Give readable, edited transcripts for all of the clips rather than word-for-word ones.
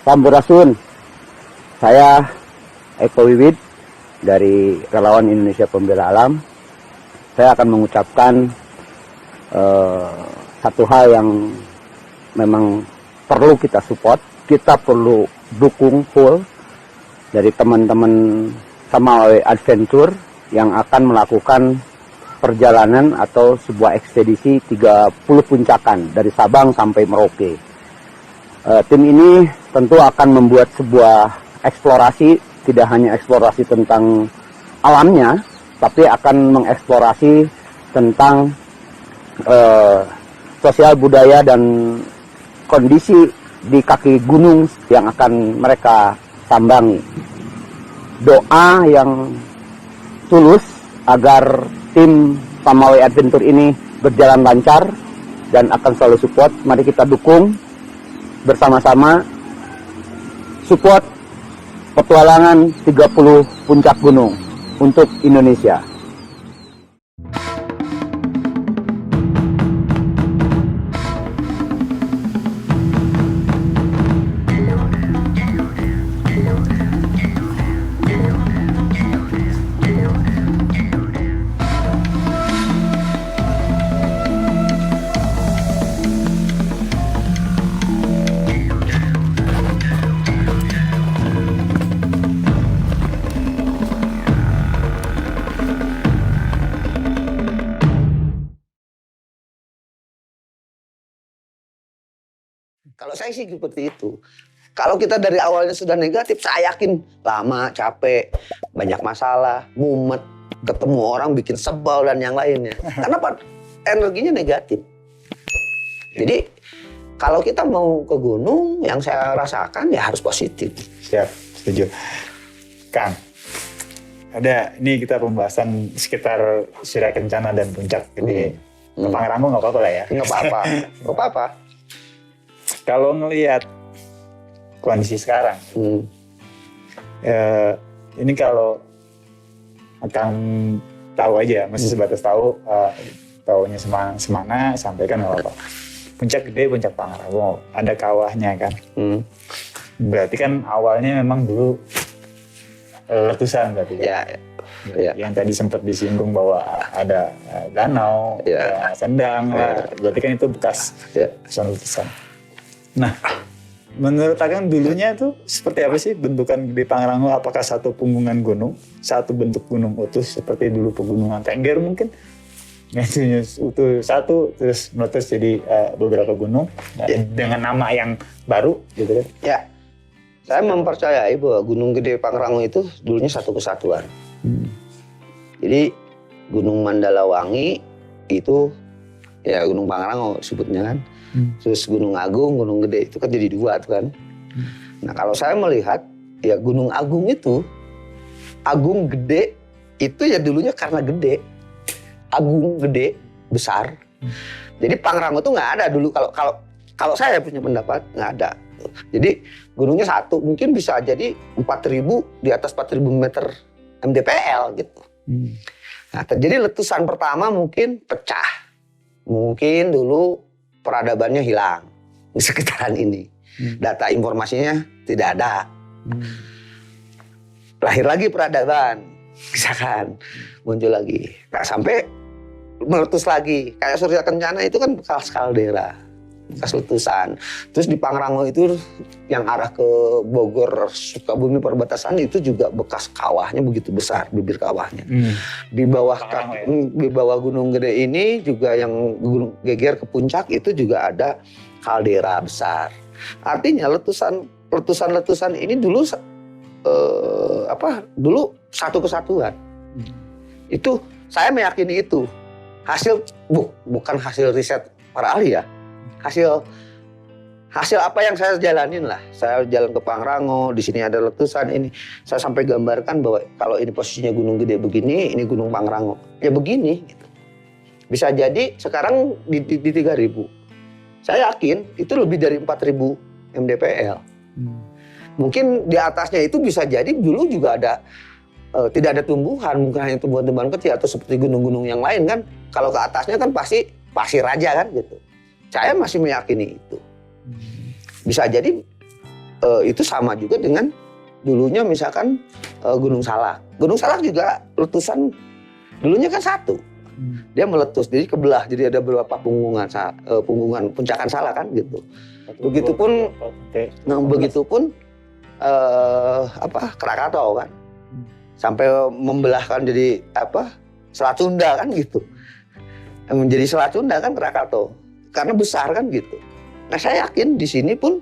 Sampurasun, saya Eko Wiwit dari Relawan Indonesia Pembela Alam. Saya akan mengucapkan satu hal yang memang perlu kita support, kita perlu dukung full dari teman-teman Samaway Adventure yang akan melakukan perjalanan atau sebuah ekspedisi 30 puncakan dari Sabang sampai Merauke. Tim ini tentu akan membuat sebuah eksplorasi, tidak hanya eksplorasi tentang alamnya, tapi akan mengeksplorasi tentang sosial budaya dan kondisi di kaki gunung yang akan mereka sambangi. Doa yang tulus agar tim Samaway Adventure ini berjalan lancar dan akan selalu support. Mari kita dukung bersama-sama, support petualangan 30 puncak gunung untuk Indonesia. Kalau saya sih seperti itu. Kalau kita dari awalnya sudah negatif, saya yakin lama, capek, banyak masalah, mumet, ketemu orang bikin sebal dan yang lainnya. Karena energinya negatif. Jadi kalau kita mau ke gunung, yang saya rasakan ya harus positif. Siap, setuju. Kang, ada ini kita pembahasan sekitar Surya Kencana dan Puncak Gede. Ke Pangrango nggak apa-apa lah ya? Nggak apa-apa, nggak apa-apa. Kalau ngelihat kondisi sekarang, ini kalau akan tahu aja, masih sebatas tahu, tahunya semana, sampaikan nggak apa-apa. Puncak Gede, Puncak Pangrango, ada kawahnya kan. Berarti kan awalnya memang dulu letusan berarti kan? Ya. Yang tadi sempat disinggung bahwa ada danau, sendang, berarti kan itu bekas letusan. Nah, menurut Akang dulunya itu seperti apa sih bentukan Gede Pangrango? Apakah satu punggungan gunung, satu bentuk gunung utuh seperti dulu pegunungan Tengger mungkin? Utuh satu, terus meletus jadi beberapa gunung dengan nama yang baru gitu kan? Ya, saya mempercayai bahwa Gunung Gede Pangrango itu dulunya satu kesatuan. Jadi Gunung Mandalawangi itu ya Gunung Pangrango sebutnya kan. Terus Gunung Agung, Gunung Gede itu kan jadi dua tuh kan. Nah kalau saya melihat ya Gunung Agung itu, Agung Gede itu ya dulunya karena gede. Agung Gede besar. Jadi Pangrango itu nggak ada dulu kalau saya punya pendapat nggak ada. Jadi gunungnya satu, mungkin bisa jadi 4.000 di atas 4.000 meter MDPL gitu. Nah terjadi letusan pertama mungkin pecah. Mungkin dulu peradabannya hilang di sekitaran ini. Data informasinya tidak ada. Lahir lagi peradaban, misalkan muncul lagi. Nah, sampai meletus lagi. Kayak Surya Kencana itu kan bekas kaldera, bekas letusan. Terus di Pangrango itu yang arah ke Bogor, Sukabumi perbatasan itu juga bekas kawahnya begitu besar, bibir kawahnya. Di bawah Gunung Gede ini juga yang Gunung Geger ke puncak itu juga ada kaldera besar. Artinya letusan ini dulu dulu satu kesatuan. Itu saya meyakini itu hasil bukan hasil riset para ahli ya. Hasil apa yang saya jalanin lah. Saya jalan ke Pangrango, di sini ada letusan ini. Saya sampai gambarkan bahwa kalau ini posisinya Gunung Gede begini, ini Gunung Pangrango. Ya begini gitu. Bisa jadi sekarang di 3.000. Saya yakin itu lebih dari 4.000 MDPL. Mungkin di atasnya itu bisa jadi dulu juga ada tidak ada tumbuhan, mungkin hanya tumbuhan-tumbuhan kecil atau seperti gunung-gunung yang lain kan. Kalau ke atasnya kan pasti pasir aja kan gitu. Saya masih meyakini itu. Bisa jadi itu sama juga dengan dulunya misalkan Gunung Salak. Gunung Salak juga letusan dulunya kan satu. Dia meletus, jadi kebelah, jadi ada beberapa punggungan puncakan Salak kan gitu. Begitupun Krakatau kan, sampai membelahkan jadi Selat Sunda kan gitu. Menjadi Selat Sunda kan Krakatau, karena besar kan gitu. Nah saya yakin di sini pun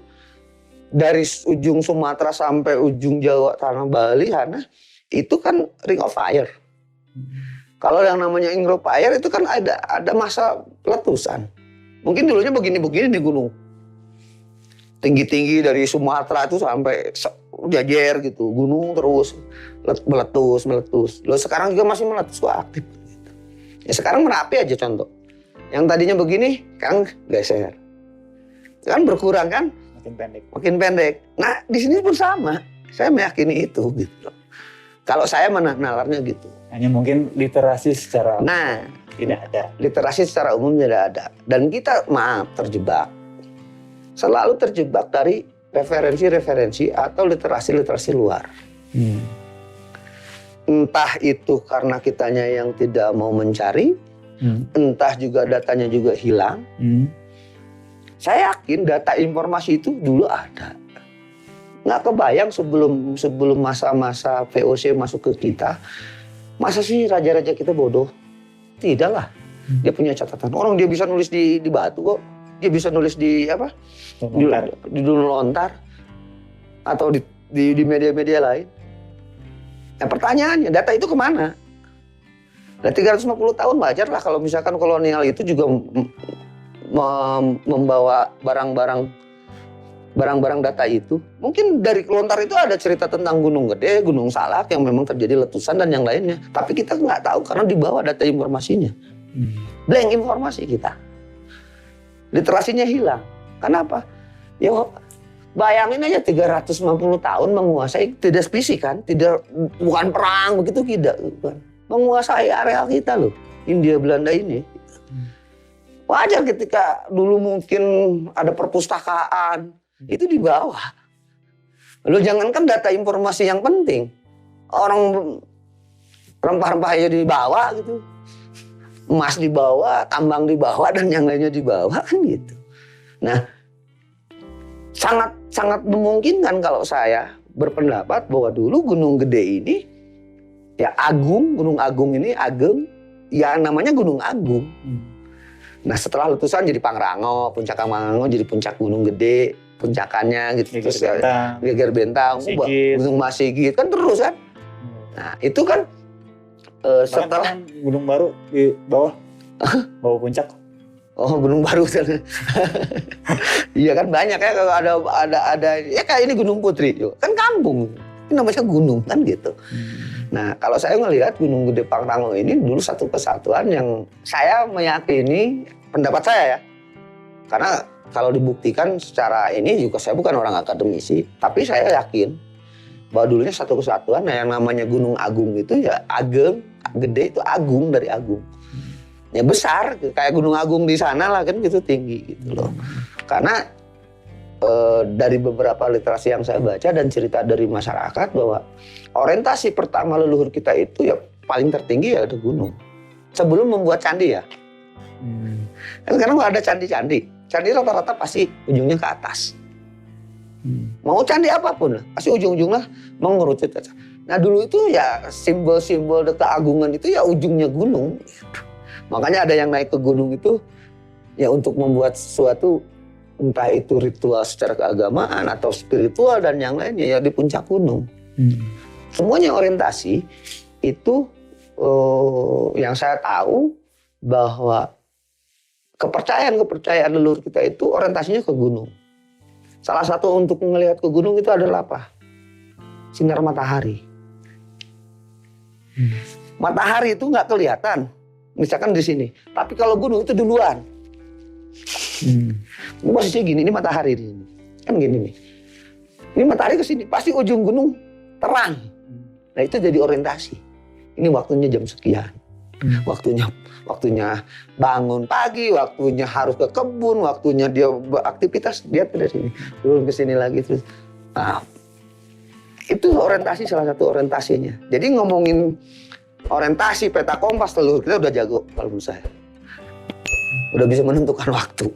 dari ujung Sumatera sampai ujung Jawa tanah Bali sana itu kan ring of fire. Kalau yang namanya ring of fire itu kan ada masa letusan. Mungkin dulunya begini-begini di gunung. Tinggi-tinggi dari Sumatera itu sampai jajar gitu. Gunung terus meletus. Loh sekarang juga masih meletus kok aktif. Ya sekarang Merapi aja contoh. Yang tadinya begini kan geser. Kan berkurang kan? Makin pendek. Nah di sini pun sama. Saya meyakini itu gitu. Kalau saya nalarnya gitu. Hanya mungkin literasi secara tidak ada. Literasi secara umum tidak ada. Dan kita terjebak. Selalu terjebak dari referensi-referensi atau literasi-literasi luar. Entah itu karena kitanya yang tidak mau mencari, entah juga datanya juga hilang. Saya yakin data informasi itu dulu ada. Nggak kebayang sebelum masa-masa VOC masuk ke kita. Masa sih raja-raja kita bodoh? Tidak lah. Dia punya catatan. Orang dia bisa nulis di batu kok. Dia bisa nulis di di Gunung Lontar. Atau di media-media lain. Nah pertanyaannya, data itu kemana? Nah 350 tahun wajar lah kalau misalkan kolonial itu juga membawa barang-barang data itu. Mungkin dari Lontar itu ada cerita tentang Gunung Gede, Gunung Salak yang memang terjadi letusan dan yang lainnya. Tapi kita nggak tahu karena dibawa data informasinya. Blank informasi kita. Literasinya hilang. Kenapa? Ya bayangin aja 350 tahun menguasai, tidak fisik kan, bukan perang begitu tidak. Bukan. Menguasai area kita loh, Hindia Belanda ini. Wajar ketika dulu mungkin ada perpustakaan, itu di bawah. Lalu jangankan data informasi yang penting, orang rempah-rempahnya di bawah gitu, emas di bawah, tambang di bawah dan yang lainnya di bawah kan gitu. Nah, sangat memungkinkan kalau saya berpendapat bahwa dulu Gunung Gede ini ya Gunung Agung ini ageng, ya namanya Gunung Agung. Nah setelah letusan jadi Pangrango, puncak Pangrango jadi puncak Gunung Gede, puncakannya gitu. Geger Bentang, Gunung Masigit kan terus kan. Nah itu kan setelah Gunung Baru di bawah puncak. Oh Gunung Baru iya kan banyak ya kalau ada ya kayak ini Gunung Putri kan kampung, ini namanya gunung kan gitu. Nah kalau saya ngelihat Gunung Gede Pangrango ini dulu satu kesatuan yang saya meyakini, pendapat saya ya, karena kalau dibuktikan secara ini juga saya bukan orang akademisi, tapi saya yakin bahwa dulunya satu kesatuan. Nah yang namanya Gunung Agung itu ya Ageng, Gede itu Agung dari Agung. Ya besar, kayak Gunung Agung di sana lah kan gitu, tinggi gitu loh. Karena dari beberapa literasi yang saya baca dan cerita dari masyarakat bahwa orientasi pertama leluhur kita itu ya paling tertinggi ya ada gunung. Sebelum membuat candi ya. Kan sekarang kalau ada candi-candi, candi rata-rata pasti ujungnya ke atas. Mau candi apapun lah, pasti ujung-ujungnya mengerucut ke atas. Nah dulu itu ya simbol-simbol keagungan itu ya ujungnya gunung. Makanya ada yang naik ke gunung itu ya untuk membuat sesuatu, entah itu ritual secara keagamaan atau spiritual dan yang lainnya ya di puncak gunung. Semuanya orientasi itu yang saya tahu bahwa kepercayaan leluhur kita itu orientasinya ke gunung. Salah satu untuk melihat ke gunung itu adalah apa? Sinar matahari. Matahari itu nggak kelihatan, misalkan di sini. Tapi kalau gunung itu duluan. Ini posisinya gini, ini matahari di sini. Kan gini nih. Ini matahari ke sini, pasti ujung gunung terang. Nah itu jadi orientasi. Ini waktunya jam sekian. Waktunya bangun pagi, waktunya harus ke kebun, waktunya dia beraktivitas, dia dari sini. Turun ke sini lagi terus. Nah, itu orientasi, salah satu orientasinya. Jadi ngomongin orientasi peta kompas leluhur kita udah jago kalau menurut saya. Udah bisa menentukan waktu.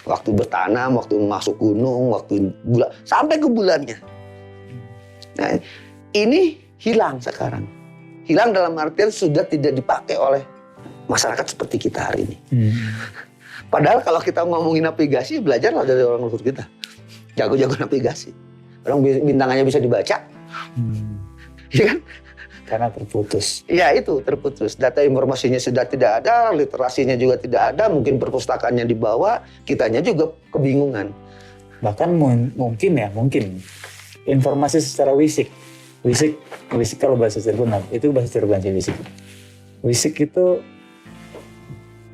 Waktu bertanam, waktu masuk gunung, waktu bulan, sampai ke bulannya. Nah, ini hilang sekarang. Hilang dalam artian sudah tidak dipakai oleh masyarakat seperti kita hari ini. Padahal kalau kita ngomongin navigasi, belajarlah dari orang leluhur kita. Jago-jago navigasi. Orang bintangannya bisa dibaca. Iya kan? Karena terputus. Ya itu terputus. Data informasinya sudah tidak ada, literasinya juga tidak ada, mungkin perpustakaannya dibawa, kitanya juga kebingungan. Bahkan mungkin informasi secara wisik kalau bahasa Cirebon itu bahasa Cirebon sih wisik. Wisik itu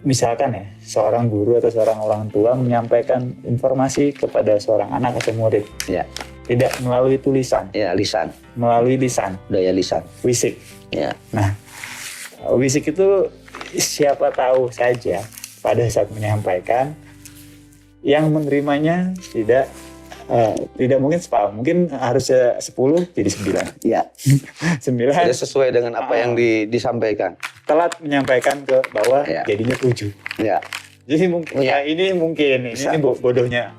misalkan ya seorang guru atau seorang orang tua menyampaikan informasi kepada seorang anak atau murid. Ya. Tidak melalui tulisan. Ya, lisan. Melalui lisan. Daya lisan. Wisik. Ya. Nah, wisik itu siapa tahu saja pada saat menyampaikan yang menerimanya tidak mungkin 10, mungkin harusnya 10 jadi 9. Ya. 9. Tidak sesuai dengan apa yang disampaikan. Telat menyampaikan ke bawah Ya. jadinya 7. Ya. Jadi mungkin ini bodohnya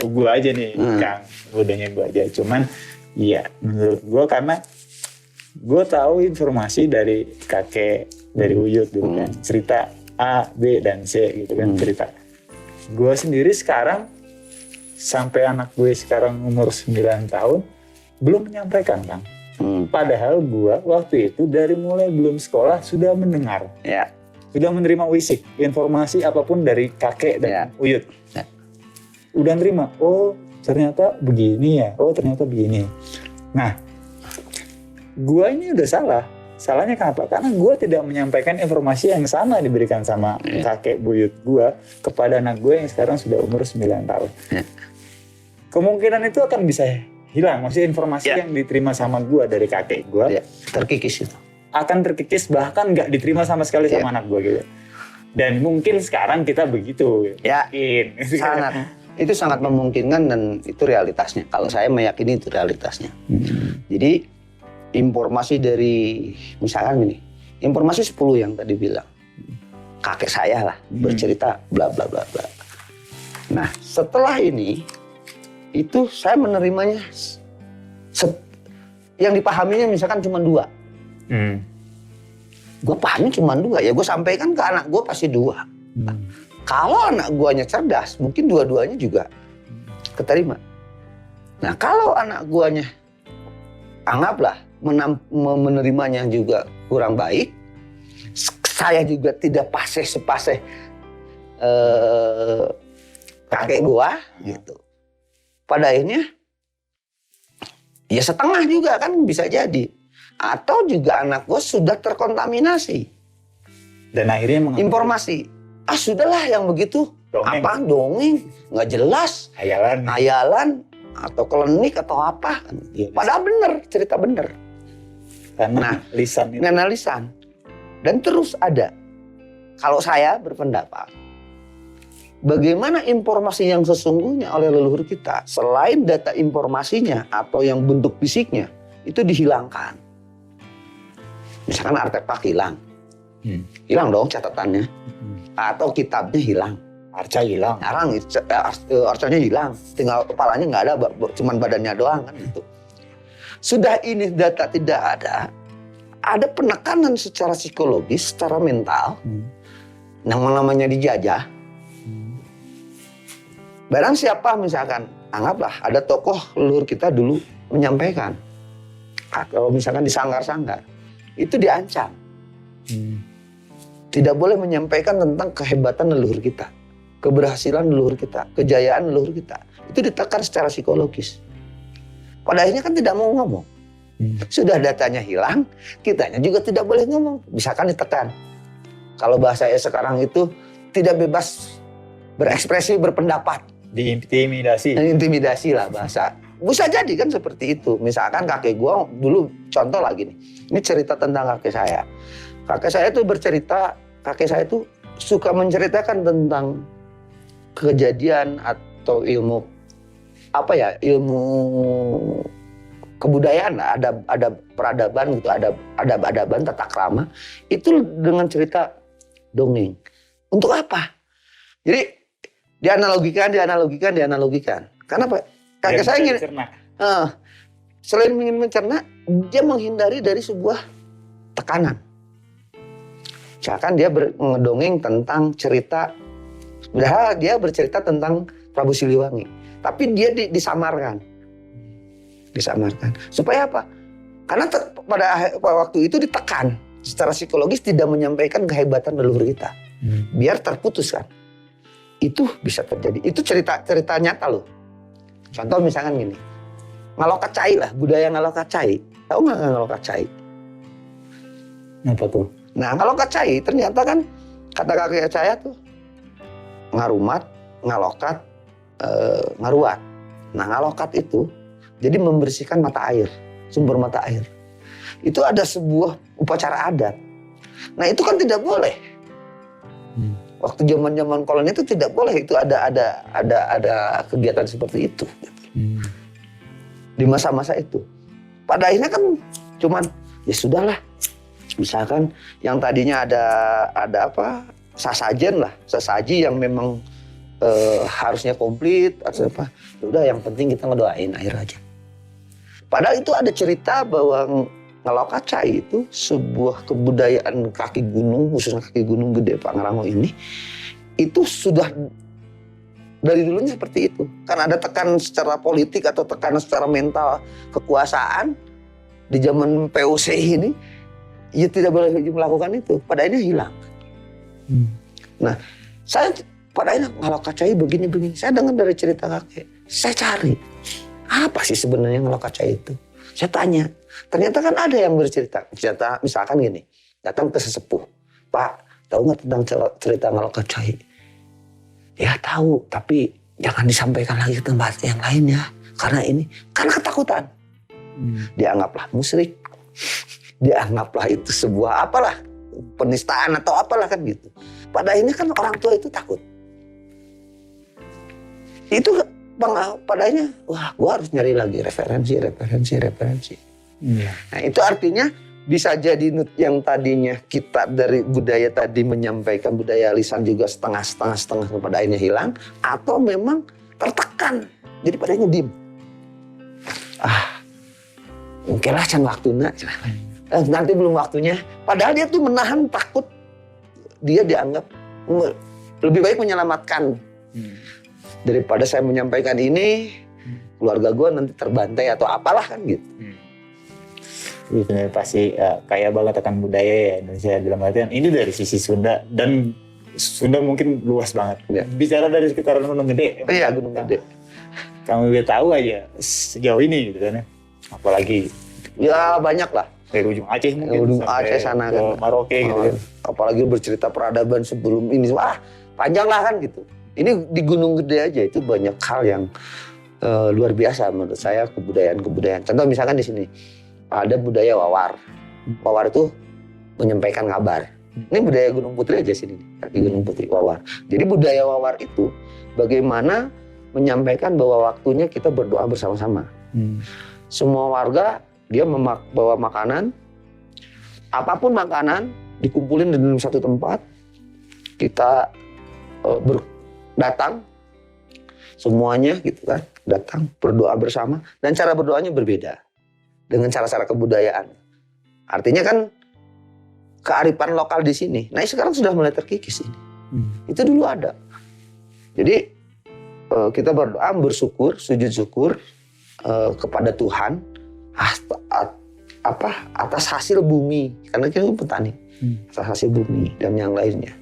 gua aja nih, Kang. Bodohnya gua aja. Cuman ya menurut gua karena gua tahu informasi dari kakek, dari Uyut dulu kan. Cerita A, B dan C gitu kan cerita. Gua sendiri sekarang sampai anak gue sekarang umur 9 tahun belum menyampaikan, Kang. Padahal gua waktu itu dari mulai belum sekolah sudah mendengar. Ya. Sudah menerima wisik, informasi apapun dari kakek dan Uyut. Ya. Udah nerima, oh ternyata begini ya, oh ternyata begini. Nah, gua ini udah salah. Salahnya kenapa? Karena gua tidak menyampaikan informasi yang sama diberikan sama kakek buyut gua kepada anak gue yang sekarang sudah umur 9 tahun. Ya. Kemungkinan itu akan bisa hilang. Maksudnya informasi yang diterima sama gua dari kakek gua terkikis itu. Akan terkikis, bahkan nggak diterima sama sekali sama anak gue gitu. Dan mungkin sekarang kita begitu. Ya, mungkin. Itu sangat memungkinkan dan itu realitasnya. Kalau saya meyakini itu realitasnya. Jadi informasi dari misalkan ini, informasi 10 yang tadi bilang, kakek saya lah bercerita bla bla bla bla. Nah setelah ini, itu saya menerimanya yang dipahaminya misalkan cuma 2. Gue pahami cuma 2, ya gue sampaikan ke anak gue pasti 2. Kalau anak guanya cerdas, mungkin dua-duanya juga keterima. Nah kalau anak guanya anggaplah menerimanya juga kurang baik, saya juga tidak sepaseh kakek gua gitu. Pada akhirnya ya setengah juga kan bisa jadi. Atau juga anak gue sudah terkontaminasi. Dan akhirnya informasi. Sudahlah yang begitu. Dongeng. Apa? Dongeng. Nggak jelas. Hayalan. Atau klinik atau apa. Padahal benar. Cerita benar. Karena lisan itu. Karena lisan. Dan terus ada. Kalau saya berpendapat. Bagaimana informasi yang sesungguhnya oleh leluhur kita. Selain data informasinya atau yang bentuk fisiknya. Itu dihilangkan. Misalkan artefak hilang. Hilang dong catatannya. Atau kitabnya hilang. Arca hilang. Arcanya hilang. Tinggal kepalanya nggak ada, cuman badannya doang kan gitu. Sudah ini data tidak ada. Ada penekanan secara psikologis, secara mental. Yang namanya dijajah. Barang siapa misalkan, anggaplah ada tokoh leluhur kita dulu menyampaikan. Atau misalkan disanggar-sanggar. Itu diancam. Tidak boleh menyampaikan tentang kehebatan leluhur kita. Keberhasilan leluhur kita. Kejayaan leluhur kita. Itu ditekan secara psikologis. Pada akhirnya kan tidak mau ngomong. Sudah datanya hilang, kitanya juga tidak boleh ngomong. Misalkan ditekan. Kalau bahasanya sekarang itu tidak bebas berekspresi, berpendapat. Diintimidasi. Intimidasi lah bahasa. Bisa jadi kan seperti itu. Misalkan kakek gua dulu, contoh lagi nih. Ini cerita tentang kakek saya. Kakek saya itu bercerita, kakek saya itu suka menceritakan tentang kejadian atau ilmu apa ya, ilmu kebudayaan lah, ada peradaban gitu, ada adaban tata krama itu dengan cerita dongeng. Untuk apa? Jadi dianalogikan. Karena apa? Kakek saya gini, selain ingin mencerna, dia menghindari dari sebuah tekanan. Misalkan dia ngedongeng tentang cerita, padahal dia bercerita tentang Prabu Siliwangi, tapi dia disamarkan. Supaya apa? Karena pada waktu itu ditekan secara psikologis, tidak menyampaikan kehebatan leluhur kita, biar terputus kan. Itu bisa terjadi. Itu cerita nyata loh. Contoh misalkan gini, ngalokacai lah, budaya ngalokacai. Tahu nggak ngalokacai? Apa tuh? Nah, ngalokacai ternyata kan kata kakek saya tuh ngarumat, ngalokat, ngaruat. Nah, ngalokat itu jadi membersihkan mata air, sumber mata air. Itu ada sebuah upacara adat. Nah, itu kan tidak boleh. Waktu zaman koloni itu tidak boleh, itu ada kegiatan seperti itu. Di masa-masa itu. Pada akhirnya kan cuman ya sudahlah. Misalkan yang tadinya ada apa? Sesaji yang memang harusnya komplit atau apa. Udah, yang penting kita ngedoain air aja. Padahal itu ada cerita bahwa ngalokacai itu sebuah kebudayaan kaki gunung, khususnya kaki gunung gede Pangrango ini, itu sudah dari dulunya seperti itu. Kan ada tekanan secara politik atau tekanan secara mental kekuasaan di zaman POC ini, ya tidak boleh melakukan itu. Pada akhirnya hilang. Nah, saya pada akhirnya ngalokacai begini. Saya dengar dari cerita kakek, saya cari. Apa sih sebenarnya ngalokacai itu? Saya tanya. Ternyata kan ada yang bercerita. Misalkan gini, datang ke sesepuh. Pak, tahu nggak tentang cerita ngalokacai? Ya tahu, tapi jangan disampaikan lagi ke tempat yang lain ya. Karena ketakutan. Dianggaplah musyrik. Dianggaplah itu sebuah apalah, penistaan atau apalah kan gitu. Pada akhirnya kan orang tua itu takut. Itu pada akhirnya, wah, gua harus nyari lagi referensi. Nah, itu artinya bisa jadi yang tadinya kita dari budaya tadi menyampaikan budaya lisan juga setengah pada akhirnya hilang, atau memang tertekan. Jadi pada akhirnya diem. Mungkin lah can waktunya. Nanti belum waktunya. Padahal dia tuh menahan takut. Dia dianggap lebih baik menyelamatkan. Daripada saya menyampaikan ini, keluarga gue nanti terbantai atau apalah kan gitu. Itu pasti kaya banget akan budaya ya Indonesia dalam artian ini dari sisi Sunda, dan Sunda mungkin luas banget. Ya. Bicara dari sekitaran Gunung Gede. Iya, Gunung Gede. Kamu udah tahu aja sejauh ini gitu kan ya. Apalagi ya banyak lah. Dari ujung Aceh mungkin. Ujung Aceh sana kan. Merauke gitu kan. Apalagi bercerita peradaban sebelum ini. Wah, panjang lah kan gitu. Ini di Gunung Gede aja itu banyak hal yang luar biasa menurut saya, kebudayaan. Contoh misalkan di sini ada budaya wawar. Wawar itu menyampaikan kabar. Ini budaya Gunung Putri aja sini, kaki Gunung Putri wawar. Jadi budaya wawar itu bagaimana menyampaikan bahwa waktunya kita berdoa bersama-sama. Semua warga dia bawa makanan, apapun makanan dikumpulin di dalam satu tempat. Kita datang semuanya gitu kan, datang berdoa bersama, dan cara berdoanya berbeda dengan cara-cara kebudayaan. Artinya kan kearifan lokal di sini. Nah, sekarang sudah mulai terkikis ini. Itu dulu ada. Jadi kita berdoa, bersyukur, sujud syukur kepada Tuhan atas hasil bumi, karena kita petani, atas hasil bumi dan yang lainnya.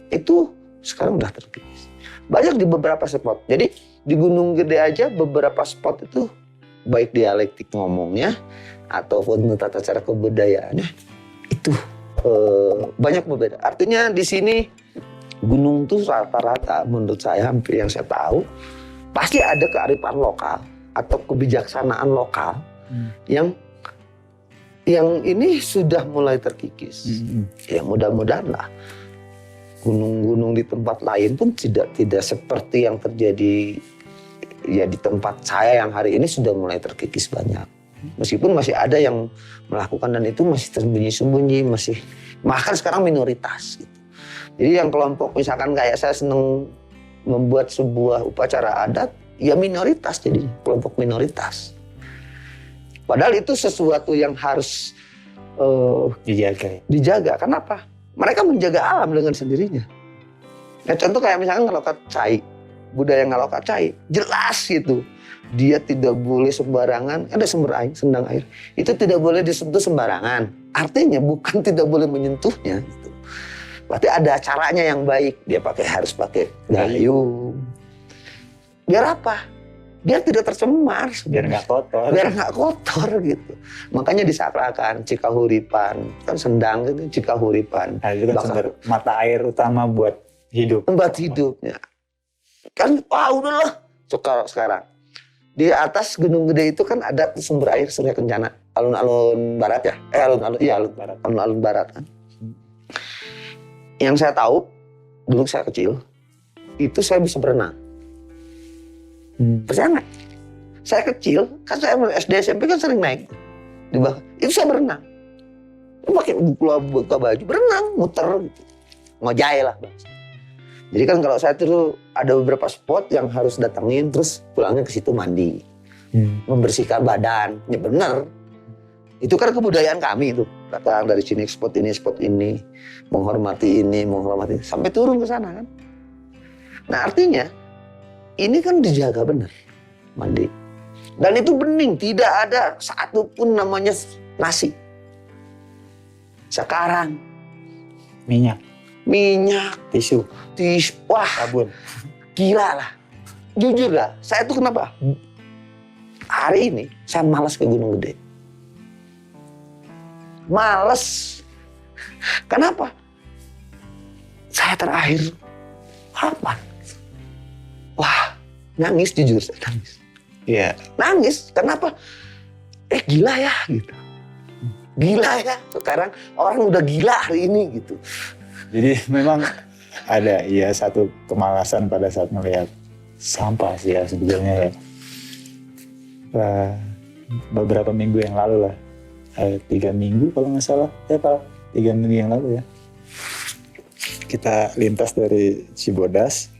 Itu sekarang udah terkikis. Banyak di beberapa spot. Jadi di Gunung Gede aja beberapa spot itu baik dialektik ngomongnya ataupun tata cara kebudayaannya itu banyak berbeda. Artinya di sini gunung tuh rata-rata menurut saya hampir yang saya tahu pasti ada kearifan lokal atau kebijaksanaan lokal yang ini sudah mulai terkikis. Ya mudah-mudahan lah gunung-gunung di tempat lain pun tidak seperti yang terjadi ya di tempat saya yang hari ini sudah mulai terkikis banyak. Meskipun masih ada yang melakukan dan itu masih tersembunyi-sembunyi, masih bahkan sekarang minoritas gitu. Jadi yang kelompok misalkan kayak saya seneng membuat sebuah upacara adat, ya minoritas jadi kelompok minoritas. Padahal itu sesuatu yang harus dijaga. Kenapa? Mereka menjaga alam dengan sendirinya. Ya contoh kayak misalkan ngalokat cai, budaya ngalokat cai, jelas gitu. Dia tidak boleh sembarangan, ada sumber air, sendang air. Itu tidak boleh disentuh sembarangan. Artinya bukan tidak boleh menyentuhnya. Gitu. Berarti ada caranya yang baik. Dia harus pakai gayung. Biar apa? Biar tidak tercemar. Biar nggak kotor. Biar nggak kotor gitu. Makanya disakrakan cikahuripan. Kan sendang itu cikahuripan. Nah, itu kan sumber mata air utama buat hidup. Tempat hidupnya. Kan udahlah. Sekarang. Di atas Gunung Gede itu kan ada sumber air Surya Kencana, alun-alun barat ya, alun-alun barat kan. Yang saya tahu, dulu saya kecil, itu saya bisa berenang. Percaya nggak? Saya kecil, kan saya SD SMP kan sering naik di bawah. Itu saya berenang, pakai buka baju, berenang, muter, gitu. Ngojay lah bahasa. Jadi kan kalau saya tuh ada beberapa spot yang harus datengin, terus pulangnya ke situ mandi, membersihkan badan, ya bener. Itu kan kebudayaan kami tuh, datang dari sini spot ini, menghormati ini, sampai turun ke sana kan. Nah artinya ini kan dijaga bener, mandi. Dan itu bening, tidak ada satupun namanya nasi. Sekarang minyak, tisu, wah, sabun, gila lah. Jujur lah, saya tuh kenapa? Hari ini saya malas ke Gunung Gede. Malas. Kenapa? Saya terakhir kapan? Wah, nangis jujur, saya nangis. Iya. Nangis, kenapa? Gila ya gitu. Gila ya, sekarang orang udah gila hari ini gitu. Jadi memang ada ya satu kemalasan pada saat melihat sampah sih ya sebetulnya ya. Beberapa minggu yang lalu lah, 3 minggu kalau nggak salah, 3 minggu yang lalu ya. Kita lintas dari Cibodas,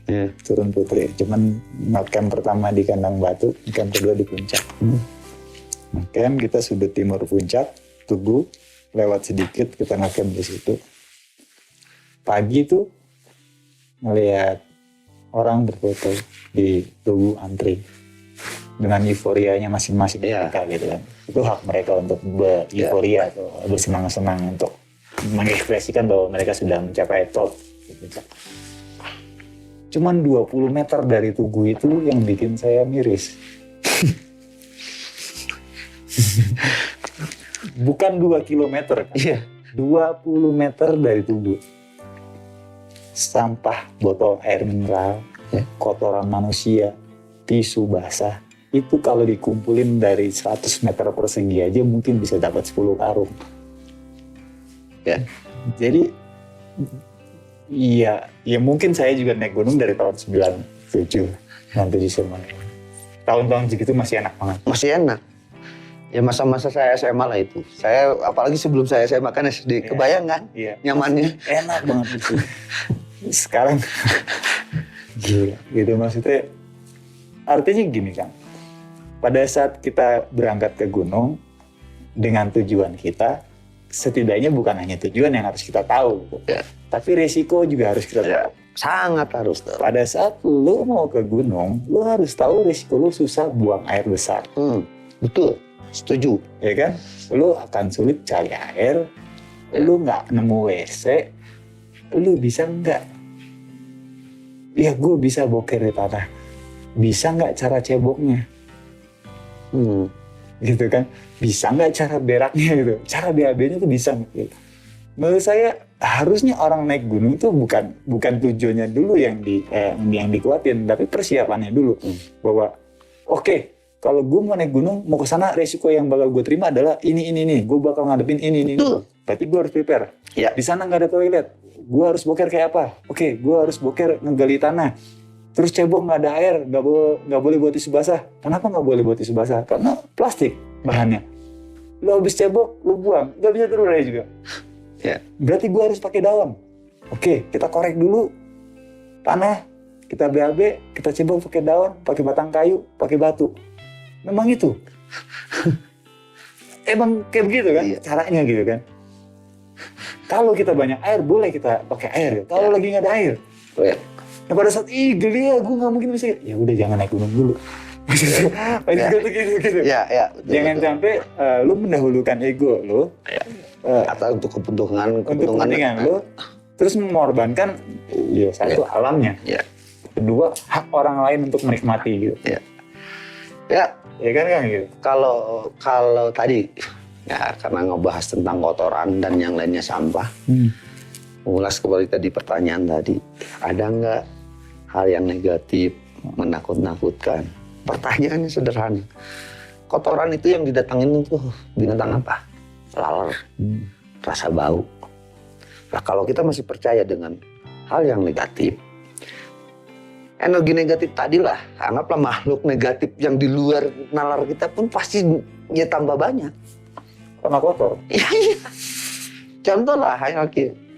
turun Putri. Cuman camp pertama di Kandang Batu, camp kedua di Puncak. Camp kita sudut timur Puncak, Tugu, lewat sedikit kita ngecamp di situ. Pagi tuh ngelihat orang berfoto di Tugu antri dengan euforianya masing-masing mereka gitu kan. Itu hak mereka untuk euforia atau bersenang-senang untuk mengekspresikan bahwa mereka sudah mencapai top. Gitu. Cuman 20 meter dari Tugu itu yang bikin saya miris. Bukan 2 kilometer kan? 20 meter dari Tugu. Sampah, botol air mineral, kotoran manusia, tisu basah. Itu kalau dikumpulin dari 100 meter persegi aja mungkin bisa dapat 10 karung. Ya. Jadi, ya mungkin saya juga naik gunung dari tahun 97. Tahun-tahun segitu masih enak banget. Masih enak. Ya masa-masa saya SMA lah itu. Saya apalagi sebelum saya SMA kan SD. Kebayang kan? Nyamannya. Enak banget itu. Sekarang gila gitu maksudnya. Artinya gini kan. Pada saat kita berangkat ke gunung dengan tujuan kita, setidaknya bukan hanya tujuan yang harus kita tahu, tapi resiko juga harus kita tahu. Sangat harus tahu. Pada saat lu mau ke gunung, lu harus tahu resiko lu susah buang air besar. Betul, setuju. Ya kan? Lu akan sulit cari air, lu nggak nemu WC, lu bisa nggak? Ya gue bisa boker di tanah. Bisa nggak cara ceboknya? Gitu kan? Bisa nggak cara beraknya gitu? Cara BAB-nya tuh bisa gitu. Menurut saya harusnya orang naik gunung itu bukan tujuannya dulu yang dikuatin, tapi persiapannya dulu. Bahwa oke, kalau gue mau naik gunung, mau ke sana, resiko yang bakal gue terima adalah ini. Gue bakal ngadepin ini. Berarti gue harus prepare. Ya. Di sana nggak ada toilet. Gue harus boker kayak apa? Oke, gue harus boker ngegali tanah. Terus cebok nggak ada air, nggak boleh buat tisu basah. Kenapa nggak boleh buat tisu basah? Karena plastik bahannya. Lo habis cebok, lo buang, nggak bisa terurai juga. Ya. Berarti gue harus pakai daun. Oke, kita korek dulu tanah, kita BAB, kita cebok pakai daun, pakai batang kayu, pakai batu. Memang itu. Emang kayak begitu kan, Iya. caranya gitu kan. Kalau kita banyak air, boleh kita pakai air. Kalau lagi nggak ada air, Oh, ya. nah pada saat geli ya, gue nggak mungkin bisa. Ya udah jangan naik gunung dulu. Maksudnya gitu. Ya, ya. Betul, Jangan betul. sampai lu mendahulukan ego lu Ya. eh, Atau untuk kepentingan untuk kepentingan lu, terus mengorbankan ya satu alamnya, Ya. kedua hak orang lain untuk menikmati gitu. Ya, Ya kan gitu. kalau tadi ya karena ngebahas tentang kotoran dan yang lainnya sampah, mengulas kembali tadi pertanyaan tadi, ada nggak hal yang negatif, menakut-nakutkan? Pertanyaannya sederhana. Kotoran itu yang didatangin itu binatang apa? Laler, rasa bau. Nah, kalau kita masih percaya dengan hal yang negatif, energi negatif tadilah, anggaplah makhluk negatif yang di luar nalar kita pun pasti ya tambah banyak. Karena kotor. Iya. Contoh lah,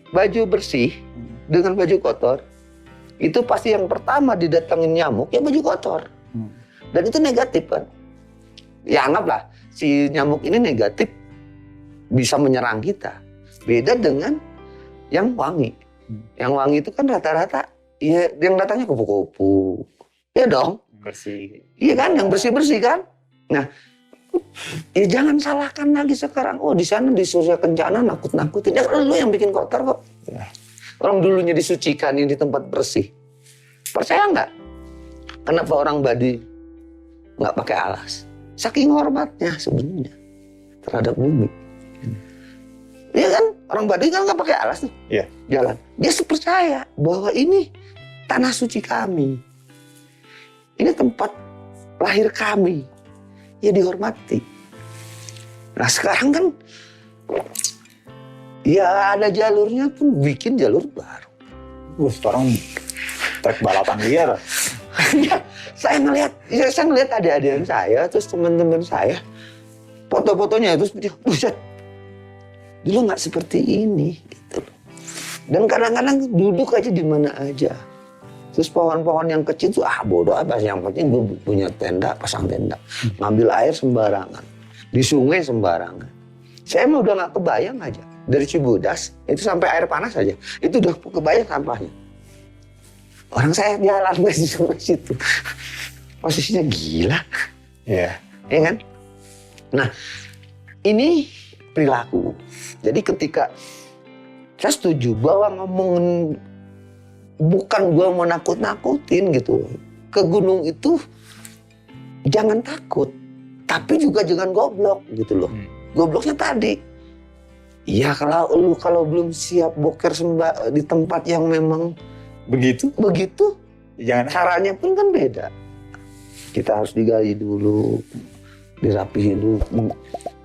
baju bersih dengan baju kotor, itu pasti yang pertama didatengin nyamuk ya baju kotor. Dan itu negatif kan. Ya anggaplah si nyamuk ini negatif bisa menyerang kita. Beda dengan yang wangi. Yang wangi itu kan rata-rata ya yang datangnya kupu-kupu. Ya dong. Bersih. Iya kan, yang bersih-bersih kan. Nah, ya jangan salahkan lagi sekarang. Oh di sana di Surya Kencana nakut-nakutin. Ya lu yang bikin kotor kok. Orang dulunya disucikan ini di tempat bersih. Percaya nggak? Kenapa orang Baduy nggak pakai alas? Saking hormatnya sebenarnya terhadap bumi. Iya kan? Orang Baduy kan nggak pakai alas tuh. Iya. Jalan. Dia percaya bahwa ini tanah suci kami. Ini tempat lahir kami. Ya dihormati. Nah sekarang kan ya ada jalurnya pun bikin jalur baru. Sekarang trek balapan liar. Ya, saya ngelihat adik-adik saya, terus teman-teman saya, foto-fotonya terus dia, buset, dulu nggak seperti ini, gitu. Dan kadang-kadang duduk aja di mana aja. Terus pohon-pohon yang kecil tuh bodoh apa, yang penting gue punya tenda, pasang tenda, ngambil air sembarangan, di sungai sembarangan. Saya mah udah nggak kebayang aja dari Cibodas itu sampai air panas aja, itu udah kebayang sampahnya. Orang saya jalan ke situ, posisinya gila, Iya. ya kan? Nah, ini perilaku. Jadi ketika saya setuju bahwa ngomongin bukan gua mau nakut-nakutin gitu, ke gunung itu jangan takut, tapi juga jangan goblok gitu loh. Gobloknya tadi, ya kalau belum siap boker di tempat yang memang begitu, Jangan caranya pun kan beda. Kita harus digali dulu, dirapihin dulu,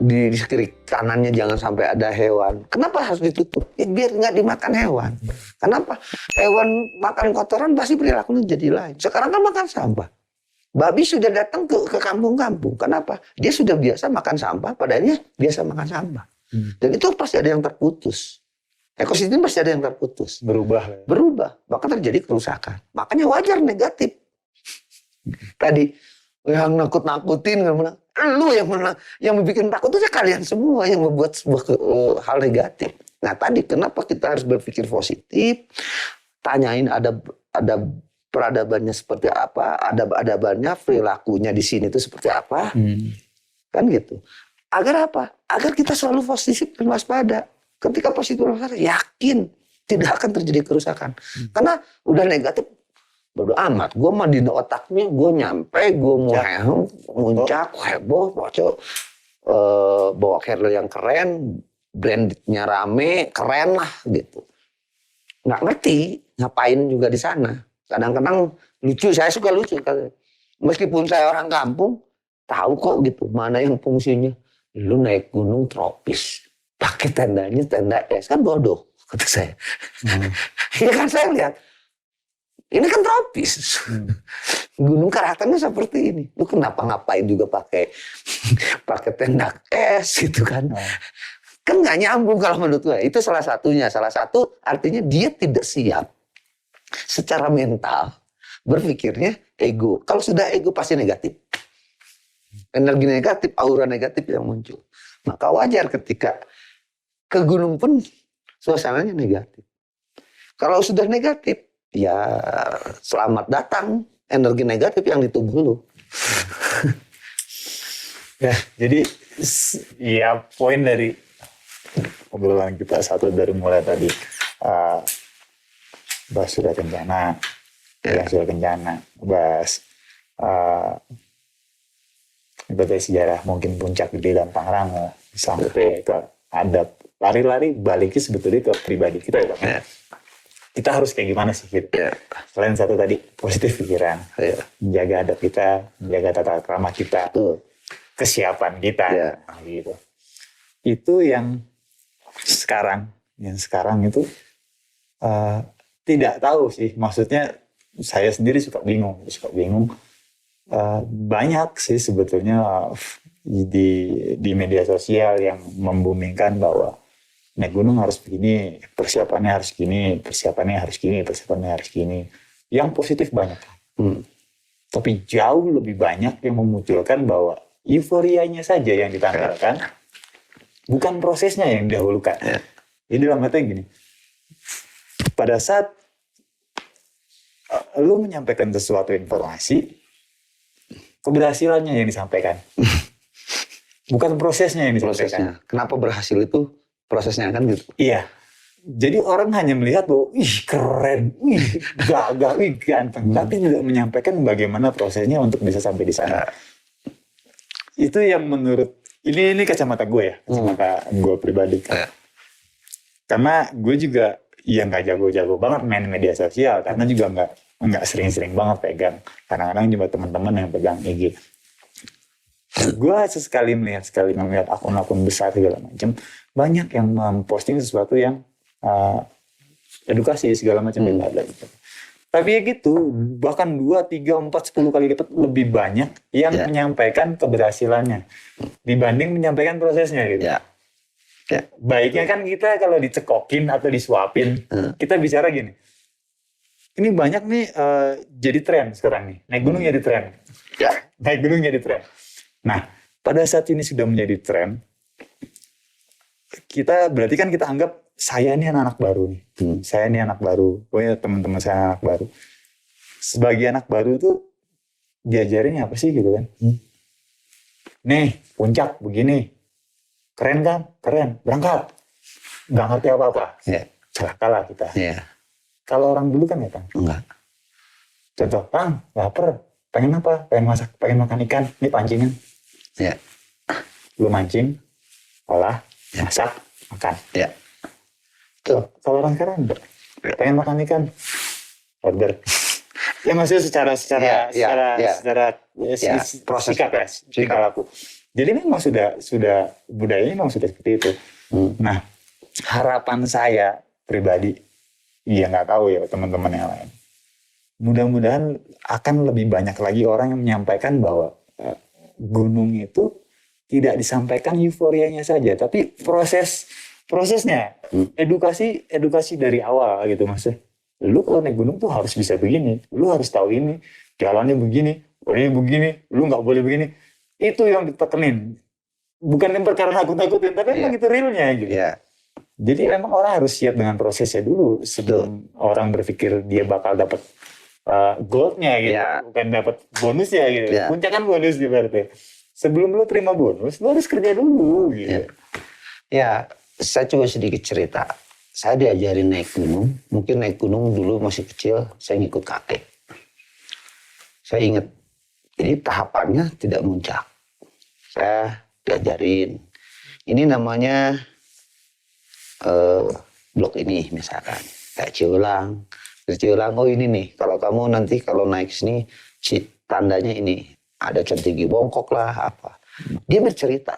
di kiri kanannya jangan sampai ada hewan. Kenapa harus ditutup? Ya, biar nggak dimakan hewan. Kenapa? Hewan makan kotoran pasti perilakunya jadi lain. Sekarang kan makan sampah. Babi sudah datang ke kampung-kampung. Kenapa? Dia sudah biasa makan sampah, padahalnya biasa makan sampah. Dan itu pasti ada yang terputus. Ekosistem pasti ada yang terputus. Berubah, bahkan terjadi kerusakan. Makanya wajar negatif. Tadi yang nakut-nakutin, lu yang bikin takut itu kalian semua yang membuat sebuah hal negatif. Nah tadi kenapa kita harus berpikir positif? Tanyain ada peradabannya seperti apa, adabannya, perilakunya di sini itu seperti apa, kan gitu. Agar apa? Agar kita selalu positif dan waspada. Ketika positif dan waspada, yakin tidak akan terjadi kerusakan. Karena udah negatif, bodo amat. Gue mah di otaknya, gue nyampe, gue mau muncak, heboh, pocok, bawa carrier yang keren, brandnya rame, keren lah gitu. Nggak ngerti ngapain juga di sana. Kadang-kadang lucu, saya suka lucu. Meskipun saya orang kampung, tahu kok gitu mana yang fungsinya. Lu naik gunung tropis, pakai tendanya tenda es, kan bodoh kata saya. Iya kan saya lihat. Ini kan tropis. Gunung karakternya seperti ini. Lu kenapa ngapain juga pakai tenda es gitu kan? Kan nggak nyambung kalau menurut gue. Itu salah satunya. Salah satu artinya dia tidak siap secara mental berpikirnya ego. Kalau sudah ego pasti negatif. Energi negatif, aura negatif yang muncul. Maka wajar ketika ke gunung pun suasananya negatif. Kalau sudah negatif, ya selamat datang energi negatif yang di tubuh lu. Ya, jadi ya poin dari obrolan kita satu dari mulai tadi bahas Surya Kencana, Surya Kencana, bahas ibadah sejarah mungkin Puncak Gede dan Pangrango sampai ke adab lari-lari baliknya sebetulnya ke pribadi kita ya Bang. Ya. Kita harus kayak gimana sih gitu. Ya. Selain satu tadi positif pikiran, Ya. menjaga adab kita, menjaga tata krama kita, Betul. kesiapan kita, Ya. gitu. Itu yang sekarang itu tidak tahu sih. Maksudnya saya sendiri suka bingung. Banyak sih sebetulnya di media sosial yang membumingkan bahwa naik gunung harus begini, persiapannya harus gini. Yang positif banyak. Tapi jauh lebih banyak yang memunculkan bahwa euforianya saja yang ditampilkan, bukan prosesnya yang didahulukan. Jadi dalam artinya gini, pada saat lu menyampaikan sesuatu informasi, keberhasilannya yang disampaikan. Bukan prosesnya yang disampaikan. Prosesnya. Kenapa berhasil itu prosesnya kan gitu. Iya. Jadi orang hanya melihat bahwa, ih keren, ih gagah, ih ganteng. Tapi tidak menyampaikan bagaimana prosesnya untuk bisa sampai di sana. Itu yang menurut, ini kacamata gue ya. Kacamata gue pribadi. Karena gue juga, ya nggak jago-jago banget main media sosial. Karena juga nggak sering-sering banget pegang. Kadang-kadang juga teman-teman yang pegang IG. Gue sesekali melihat akun-akun besar segala macam, banyak yang memposting sesuatu yang edukasi segala macam gitu. Tapi ya gitu, bahkan 2, 3, 4, 10 kali lipat lebih banyak yang menyampaikan keberhasilannya dibanding menyampaikan prosesnya gitu. Baiknya kan kita kalau dicekokin atau disuapin, kita bicara gini. Ini banyak nih jadi tren sekarang nih. Naik gunung jadi tren. Naik gunung jadi tren. Nah, pada saat ini sudah menjadi tren, berarti kan kita anggap saya ini anak baru nih. Saya ini anak baru. Pokoknya teman-teman saya anak baru. Sebagai anak baru itu diajarin apa sih gitu kan? Nih, puncak begini. Keren kan? Keren. Berangkat. Nggak ngerti apa-apa. Celakalah kita. Kalau orang dulu kan ya, Kang? Enggak. Contoh, Kang, lapar. Pengen apa? Pengen masak, pengen makan ikan. Ini pancingan. Lu mancing, olah, masak, makan. Tuh, kalau orang sekarang pengen makan ikan, order. Ya maksudnya secara proses sikap laku. Jadi memang sudah budayanya memang sudah seperti itu. Nah, harapan saya pribadi, ya nggak tahu ya teman-teman yang lain. Mudah-mudahan akan lebih banyak lagi orang yang menyampaikan bahwa gunung itu tidak disampaikan euforianya saja, tapi prosesnya, edukasi dari awal gitu maksudnya. Lu kalau naik gunung tuh harus bisa begini, lu harus tahu ini, jalannya begini, ini begini, lu nggak boleh begini. Itu yang ditekenin, bukan yang perkara nakut-nakutin, tapi emang itu realnya gitu. Jadi memang orang harus siap dengan prosesnya dulu sebelum orang berpikir dia bakal dapat goldnya gitu, bukan dapat bonusnya gitu. Puncak kan bonus di berarti. Sebelum lu terima bonus, lu harus kerja dulu gitu. Ya, saya coba sedikit cerita. Saya diajarin naik gunung. Mungkin naik gunung dulu masih kecil, saya ngikut kakek. Saya ingat, jadi tahapannya tidak muncak. Saya diajarin, ini namanya blok ini misalkan. Kayak Ciulang. Di Ciulang, oh ini nih, kalau kamu nanti kalau naik sini, tandanya ini. Ada cantik di bongkok lah, apa. Dia bercerita.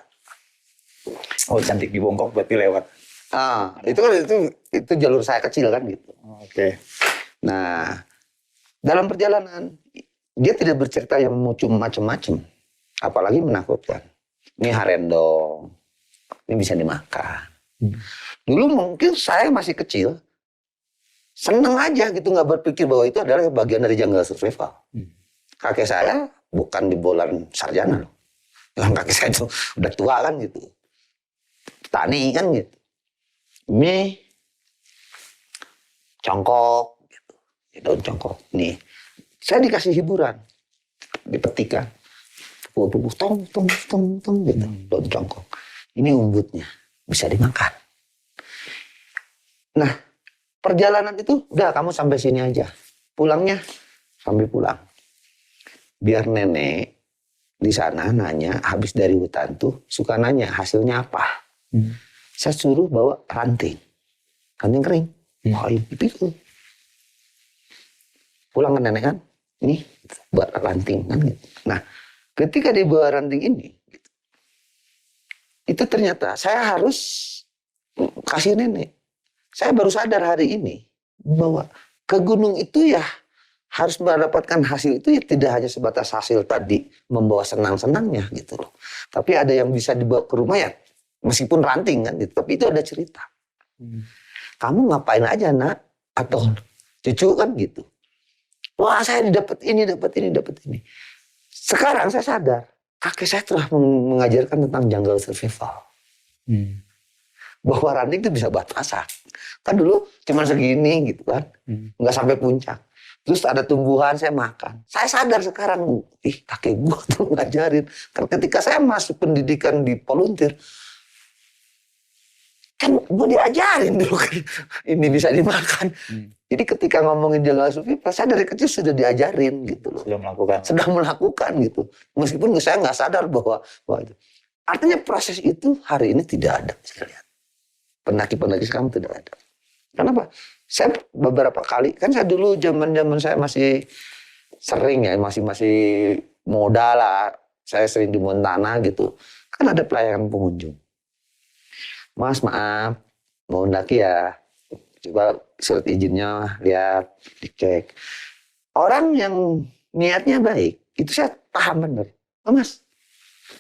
Oh, cantik di bongkok berarti lewat. Itu kan itu jalur saya kecil kan gitu. Oke. Nah, Dalam perjalanan, dia tidak bercerita yang macam-macam, apalagi menakutkan. Ini harendong, ini bisa dimakan. Dulu mungkin saya masih kecil, seneng aja gitu, nggak berpikir bahwa itu adalah bagian dari jungle survival. Kakek saya bukan di bolan sarjana loh. Dengan kakek saya itu udah tua kan gitu. Petani kan gitu. Ini congkok gitu. Daun congkok. Nih, saya dikasih hiburan. Dipetikan. Pukul tong gitu. Daun congkok. Ini umbutnya bisa dimakan. Nah, perjalanan itu udah kamu sampai sini aja. Pulangnya sambil pulang. Biar nenek di sana nanya, habis dari hutan tuh suka nanya hasilnya apa. Saya suruh bawa ranting kering. Wah, itu pulang ke nenek kan, ini buat ranting kan. Gitu. Nah, ketika dia bawa ranting ini, gitu, itu ternyata saya harus kasih nenek. Saya baru sadar hari ini bahwa ke gunung itu ya harus mendapatkan hasil itu ya tidak hanya sebatas hasil tadi membawa senang-senangnya gitu loh. Tapi ada yang bisa dibawa ke rumah ya meskipun ranting kan gitu. Tapi itu ada cerita. Kamu ngapain aja nak? Atau cucu kan gitu. Wah saya dapat ini. Sekarang saya sadar. Kakek saya telah mengajarkan tentang jungle survival. Bahwa ranting itu bisa buat masak. Kan dulu cuma segini gitu kan. Nggak sampai puncak. Terus ada tumbuhan saya makan. Saya sadar sekarang, kakek gua tuh ngajarin. Karena ketika saya masuk pendidikan di volunteer, kan gua diajarin dulu kan, ini bisa dimakan. Jadi ketika ngomongin jungle survival, saya dari kecil sudah diajarin gitu loh. Sedang melakukan gitu. Meskipun saya nggak sadar bahwa itu. Artinya proses itu hari ini tidak ada, saya lihat. Pendaki-pendaki sekarang tidak ada. Kenapa? Saya beberapa kali, kan saya dulu zaman saya masih sering ya, masih muda lah. Saya sering di Montana gitu. Kan ada pelayanan pengunjung. Mas maaf, mau mendaki ya. Coba surat izinnya, lihat, dicek. Orang yang niatnya baik, itu saya paham benar. Oh mas,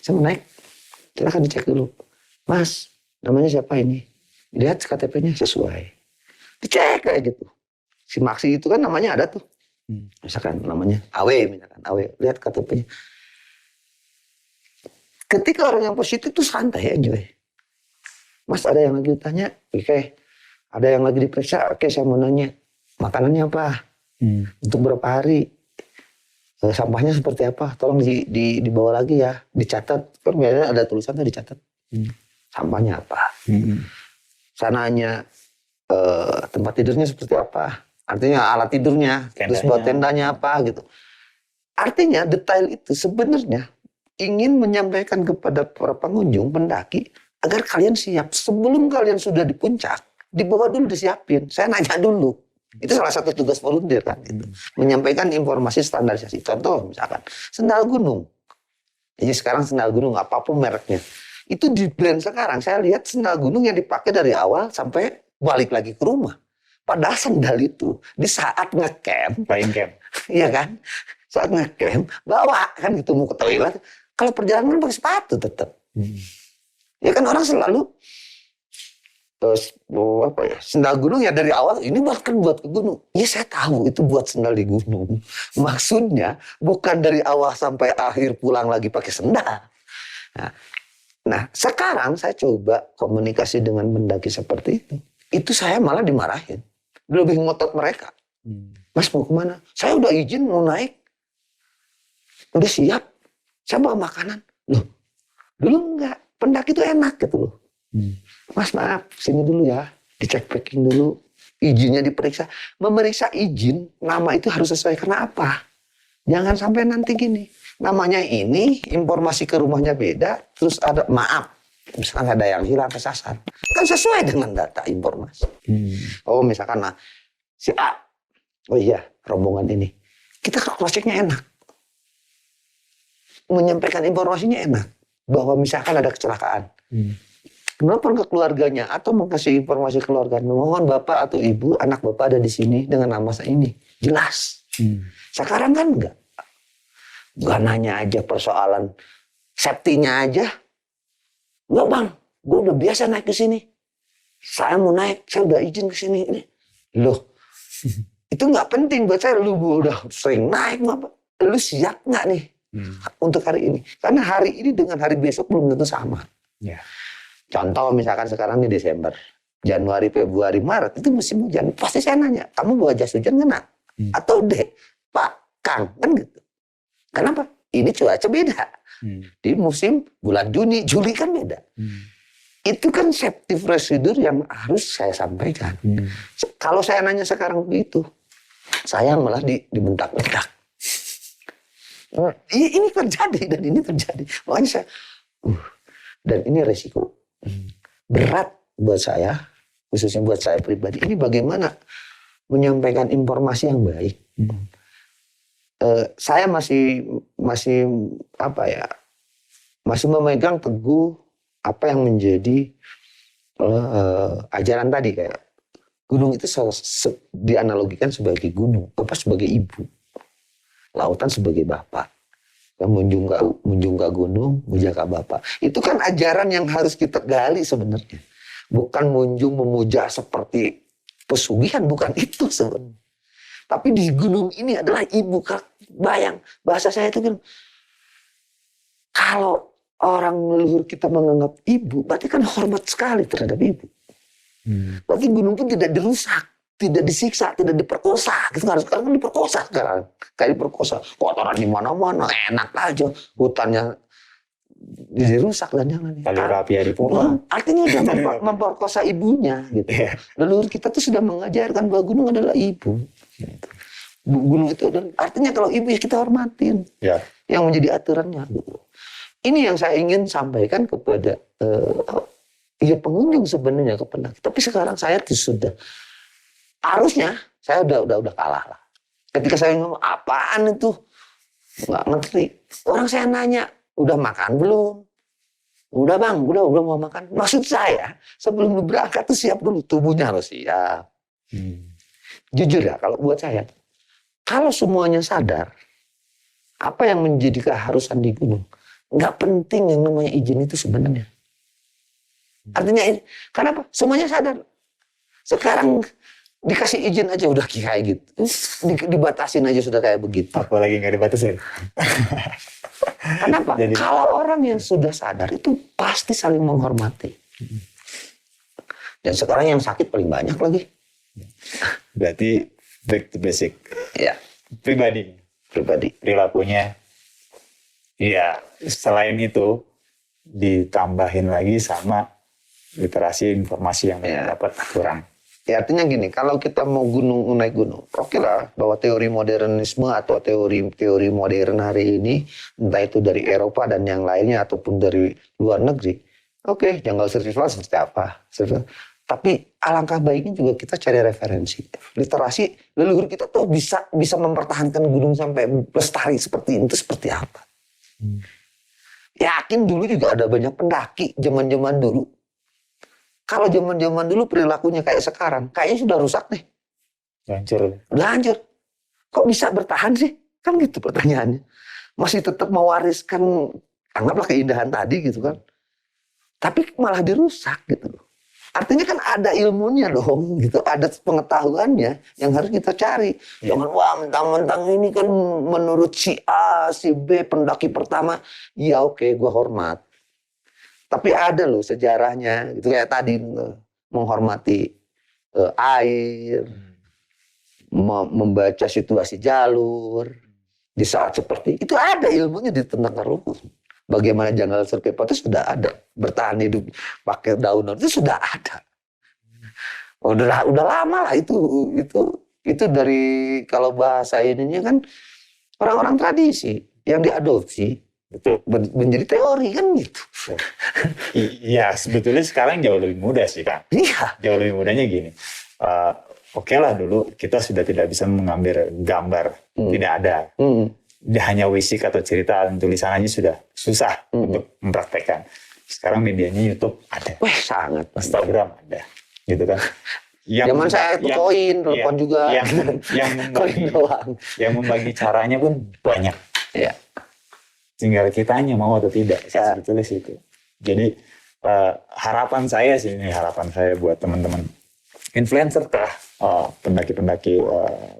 saya mau naik. Silahkan dicek dulu. Mas, namanya siapa ini? Lihat KTP-nya sesuai. Dicek kayak gitu. Si Maksi itu kan namanya ada tuh. Misalkan namanya Awe, lihat KTP-nya. Ketika orang yang positif tuh santai aja. Mas ada yang lagi ditanya, oke. Ada yang lagi diperiksa, oke saya mau nanya. Makanannya apa? Untuk berapa hari? Sampahnya seperti apa? Tolong dibawa lagi ya. Dicatat. Kan biasanya ada tulisan tuh dicatat. Sampahnya apa? Saya nanya, tempat tidurnya seperti apa? Artinya alat tidurnya, terus buat tendanya apa gitu. Artinya detail itu sebenarnya ingin menyampaikan kepada para pengunjung, pendaki, agar kalian siap. Sebelum kalian sudah di puncak, dibawa dulu disiapin. Saya nanya dulu. Itu salah satu tugas volunteer kan. Gitu. Menyampaikan informasi standarisasi. Contoh misalkan, sendal gunung. Jadi sekarang sendal gunung apapun mereknya. Itu di brand sekarang, saya lihat sendal gunung yang dipakai dari awal sampai balik lagi ke rumah. Padahal sendal itu di saat ngecamp, iya kan? Saat ngecamp, bawa kan gitu mau ke toilet. Kalau perjalanan pakai sepatu tetap. Ya kan orang selalu sendal gunung ya dari awal ini bahkan buat ke gunung. Ya saya tahu itu buat sendal di gunung. Maksudnya bukan dari awal sampai akhir pulang lagi pakai sendal. Nah, sekarang saya coba komunikasi dengan pendaki seperti itu. Itu saya malah dimarahin. Lebih ngotot mereka. Mas mau kemana? Saya udah izin mau naik. Udah siap. Saya bawa makanan. Loh, dulu enggak. Pendaki itu enak gitu loh. Mas maaf, sini dulu ya. Dicek packing dulu. Izinnya diperiksa. Memeriksa izin, nama itu harus sesuai. Karena apa? Jangan sampai nanti gini. Namanya ini, informasi ke rumahnya beda, terus ada maaf, misalkan ada yang hilang kesasar, kan sesuai dengan data informasi. Oh misalkan si A, oh iya rombongan ini, kita cross-checknya enak, menyampaikan informasinya enak, bahwa misalkan ada kecelakaan, menelpon ke keluarganya atau mengasih informasi keluarga, mohon bapak atau ibu, anak bapak ada di sini dengan nama saya ini, jelas. Sekarang kan enggak. Bukan hanya aja persoalan safety-nya aja. Enggak bang, gue udah biasa naik ke sini. Saya mau naik, saya udah izin ke sini. Loh, itu nggak penting buat saya. Lu udah sering naik, apa? Lu siap nggak nih untuk hari ini? Karena hari ini dengan hari besok belum tentu sama. Ya. Contoh misalkan sekarang di Desember, Januari, Februari, Maret itu musim hujan. Pasti saya nanya, kamu bawa jas hujan nggak? Atau Pak, Kang, kan gitu. Kenapa? Ini cuaca beda. Di musim bulan Juni, Juli kan beda. Itu kan safety procedure yang harus saya sampaikan. Kalau saya nanya sekarang begitu, saya malah dibentak-bentak. Ini terjadi dan ini terjadi. Makanya saya, dan ini resiko berat buat saya, khususnya buat saya pribadi. Ini bagaimana menyampaikan informasi yang baik. Saya masih apa ya, masih memegang teguh apa yang menjadi ajaran tadi, kayak gunung itu dianalogikan sebagai gunung, apa sebagai ibu, lautan sebagai bapak. Menjunga gunung, menjaga bapak. Itu kan ajaran yang harus kita gali sebenarnya. Bukan munjung memuja seperti pesugihan, bukan itu sebenarnya. Tapi di gunung ini adalah ibu. Bayang, bahasa saya itu kan, kalau orang leluhur kita menganggap ibu, berarti kan hormat sekali terhadap ibu. Berarti gunung pun tidak dirusak, tidak disiksa, tidak diperkosa. Gitu kan, sekarang kan diperkosa sekarang. Kayak diperkosa, kotoran di mana-mana, enak aja, hutannya dirusak dan jangan. Tali rapia di pohon. Artinya dia memperkosa ibunya gitu. Leluhur kita tuh sudah mengajarkan bahwa gunung adalah ibu. Gunung itu adalah, artinya kalau ibu ya kita hormatin. Ya. Yang menjadi aturannya. Ini yang saya ingin sampaikan kepada ya pengunjung sebenarnya ke pendaki. Tapi sekarang saya sudah harusnya saya udah kalah lah. Ketika saya ngomong apaan itu nggak ngerti. Orang saya nanya udah makan belum? Udah bang, udah mau makan. Maksud saya sebelum lu berangkat tuh siap dulu, tubuhnya harus siap. Jujur ya, kalau buat saya, kalau semuanya sadar apa yang menjadi keharusan di gunung, nggak penting yang namanya izin itu sebenarnya. Artinya ini, kenapa? Semuanya sadar. Sekarang dikasih izin aja udah kayak gitu, dibatasin aja sudah kayak begitu. Apalagi nggak dibatasin. Kenapa? Jadi, kalau orang yang sudah sadar itu pasti saling menghormati. Dan sekarang yang sakit paling banyak lagi. Berarti back to basic. Ya. Pribadi. Perilakunya. Iya. Selain itu ditambahin lagi sama literasi informasi yang dapat kurang. Ya, artinya gini, kalau kita mau naik gunung, oke lah bahwa teori modernisme atau teori modern hari ini, entah itu dari Eropa dan yang lainnya ataupun dari luar negeri, oke, jungle survival seperti apa. Tapi alangkah baiknya juga kita cari referensi. Literasi leluhur kita tuh bisa mempertahankan gunung sampai lestari seperti itu seperti apa. Yakin dulu juga ada banyak pendaki zaman-zaman dulu. Kalau zaman-zaman dulu perilakunya kayak sekarang, kayaknya sudah rusak nih. Udah hancur. Kok bisa bertahan sih? Kan gitu pertanyaannya. Masih tetap mewariskan, anggaplah keindahan tadi gitu kan. Tapi malah dirusak gitu. Artinya kan ada ilmunya dong gitu. Ada pengetahuannya yang harus kita cari. Jangan wah mentang-mentang ini kan menurut si A, si B pendaki pertama. Ya oke, gua hormat. Tapi ada loh sejarahnya, gitu kayak tadi menghormati air, membaca situasi jalur di saat seperti itu ada ilmunya di tentang rumput. Bagaimana jungle survival itu sudah ada, bertahan hidup pakai daun itu sudah ada. Udah lama lah itu dari kalau bahasa ininya kan orang-orang tradisi yang diadopsi. Betul. Menjadi teori kan gitu. Iya, sebetulnya sekarang jauh lebih mudah sih Kang. Iya. Jauh lebih mudahnya gini. Oke lah dulu kita sudah tidak bisa mengambil gambar, tidak ada. Hanya wisik atau cerita tulisan aja sudah susah untuk mempraktekkan. Sekarang medianya YouTube ada. Wah sangat. Instagram ada, gitu kan. Zaman saya itu koin, telepon juga. Yang Koin doang. yang membagi caranya pun banyak. Ya. Tinggal kitanya mau atau tidak. Ya. Sebetulnya sih itu. Jadi harapan saya buat teman-teman influencer kah, pendaki-pendaki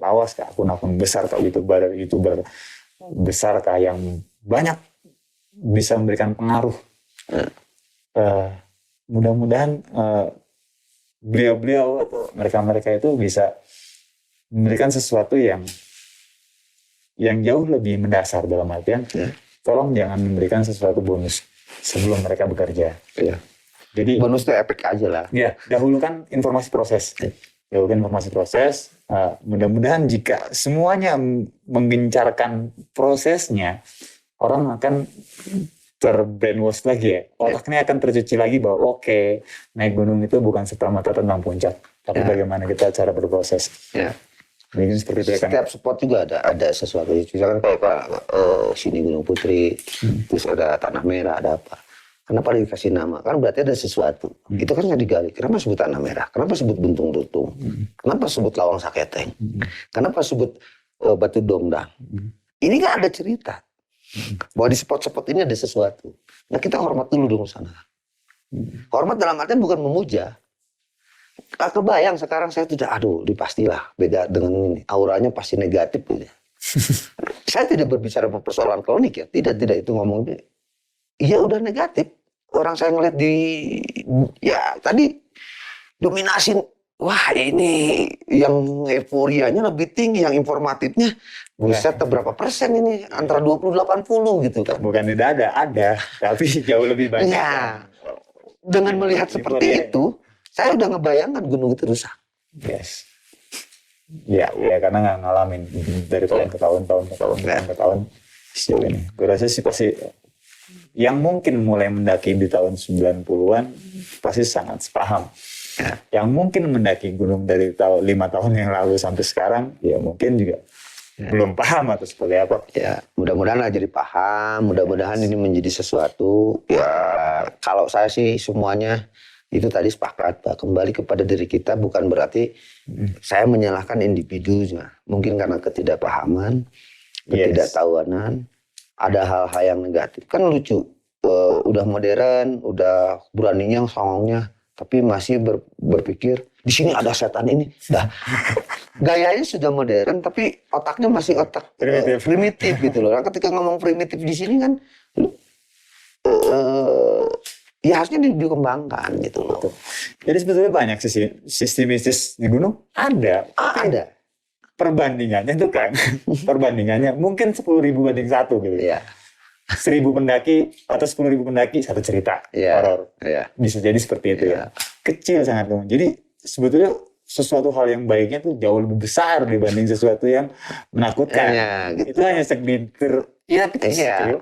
lawas kah, akun-akun besar kah, youtuber besar kah yang banyak bisa memberikan pengaruh. Mudah-mudahan beliau-beliau atau mereka-mereka itu bisa memberikan sesuatu yang jauh lebih mendasar, dalam artian tolong jangan memberikan sesuatu bonus sebelum mereka bekerja. Iya. Jadi bonus itu efek aja lah. Ya, dahulukan informasi proses. Mudah-mudahan jika semuanya menggencarkan prosesnya, orang akan terbrainwash lagi ya. Otaknya akan tercuci lagi bahwa oke, naik gunung itu bukan serta-merta tentang puncak, tapi bagaimana kita cara berproses. Ya. Mungkin seperti itu ya kan. Setiap spot juga ada sesuatu. Misalkan kayak sini Gunung Putri, terus ada Tanah Merah, ada apa. Kenapa dikasih nama? Kan berarti ada sesuatu. Itu kan nggak digali. Kenapa sebut Tanah Merah? Kenapa sebut Buntung Dutung? Kenapa sebut Lawang Saketeng? Kenapa sebut Batu Dongdang? Ini kan ada cerita. Bahwa di spot-spot ini ada sesuatu. Nah kita hormat dulu dong sana. Hormat dalam artian bukan memuja. Kebayang sekarang saya tidak, pastilah beda dengan ini. Auranya pasti negatif. Gitu. Saya tidak berbicara persoalan klinik ya. Tidak itu ngomongnya. Iya udah negatif. Orang saya ngeliat tadi dominasin. Wah ini yang euforianya lebih tinggi, yang informatifnya buset berapa persen ini, antara 20-80 gitu kan. Bukan tidak ada, tapi jauh lebih banyak. Ya, dengan melihat seperti itu, saya udah ngebayangkan gunung itu rusak. Yes. Ya karena nggak ngalamin dari tahun ke tahun ke tahun sejauh ini. Gue rasa sih pasti yang mungkin mulai mendaki di tahun 90-an pasti sangat paham. Yang mungkin mendaki gunung dari 5 tahun yang lalu sampai sekarang, ya mungkin juga belum paham atau seperti apa. Ya, mudah-mudahan lah jadi paham, mudah-mudahan ini menjadi sesuatu. Ya, kalau saya sih semuanya itu tadi sepakat, Pak. Kembali kepada diri kita, bukan berarti saya menyalahkan individunya. Mungkin karena ketidakpahaman, ketidaktahuanan, ada hal-hal yang negatif. Kan lucu, udah modern, udah beraninya, songongnya, tapi masih berpikir di sini ada setan ini. Dah, gayanya sudah modern, tapi otaknya masih otak primitif gitu loh. Nah, ketika ngomong primitif di sini kan, ya harusnya dikembangkan gitu loh. Jadi sebetulnya banyak sistem mistis di gunung ada. Ada. Perbandingannya tuh kan, mungkin 10.000 banding 1 gitu. Iya. 1.000 pendaki atau 10.000 pendaki satu cerita horor. Iya. Bisa jadi seperti itu ya. Kecil sangat. Jadi sebetulnya sesuatu hal yang baiknya tuh jauh lebih besar dibanding sesuatu yang menakutkan. Gitu. Itu hanya segelintir. Ya kecil.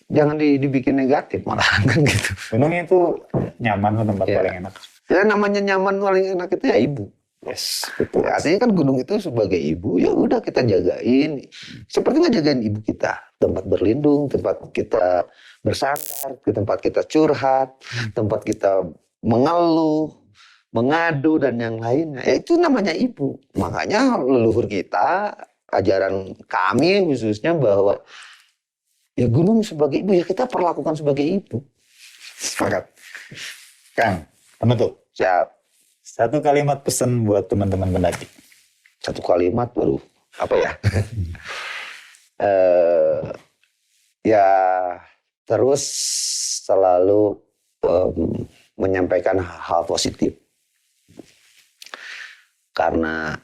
Jangan dibikin negatif malah kan gitu. Gunungnya itu nyaman, tempat paling enak. Ya namanya nyaman paling enak itu ya ibu. Yes, betul. Artinya kan gunung itu sebagai ibu, ya udah kita jagain. Seperti ngejagain ibu kita, tempat berlindung, tempat kita bersandar, tempat kita curhat, tempat kita mengeluh, mengadu dan yang lainnya. Ya, itu namanya ibu. Makanya leluhur kita, ajaran kami khususnya bahwa ya gunung sebagai ibu, ya kita perlakukan sebagai ibu. Sepakat. Kang, apa tuh? Siap. Satu kalimat pesan buat teman-teman pendaki. Satu kalimat baru apa ya? Ya terus selalu menyampaikan hal positif. Karena